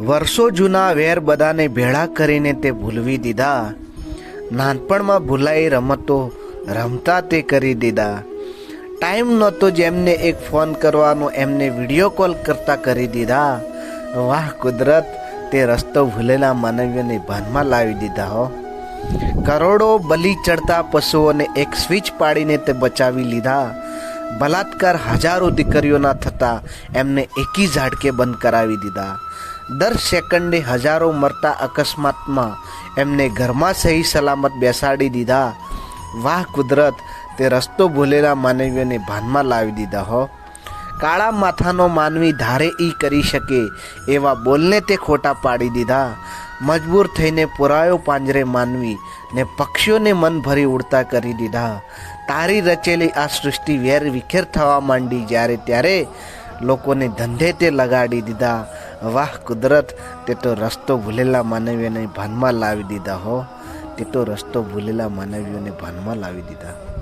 વર્ષો જૂના વેર બધાને ભેળા કરીને તે ભૂલવી દીધા. નાનપણમાં ભૂલાઈ રમતો રમતા તે કરી દીધા. ટાઈમ નહોતો જેમને એક ફોન કરવાનો એમને વિડીયો કોલ કરતા કરી દીધા. વાહ કુદરત, તે રસ્તો ભૂલેલા માનવીઓને ભાનમાં લાવી દીધા હો. કરોડો બલી ચડતા પશુઓને એક સ્વિચ પાડીને તે બચાવી લીધા. બલાત્કાર હજારો દીકરીઓના થતા એમને એકી ઝાડકે બંધ કરાવી દીધા. દર સેકન્ડે હજારો મરતા અકસ્માતમાં એમને ઘરમાં સહી સલામત બેસાડી દીધા. વાહ કુદરત, તે રસ્તો ભૂલેલા માનવીઓને ભાનમાં લાવી દીધા હો. કાળા માથાનો માનવી ધારે ઈ કરી શકે એવા બોલને તે ખોટા પાડી દીધા. મજબૂર થઈને પુરાયો પાંજરે માનવી ને પક્ષીઓને મન ભરી ઉડતા કરી દીધા. તારી રચેલી આ સૃષ્ટિ વેર વિખેર થવા માંડી જ્યારે ત્યારે લોકોને ધંધે તે લગાડી દીધા. વાહ કુદરત, તે તો રસ્તો ભૂલેલા માનવીઓને ભાનમાં લાવી દીધા હો. તે તો રસ્તો ભૂલેલા માનવીઓને ભાનમાં લાવી દીધા.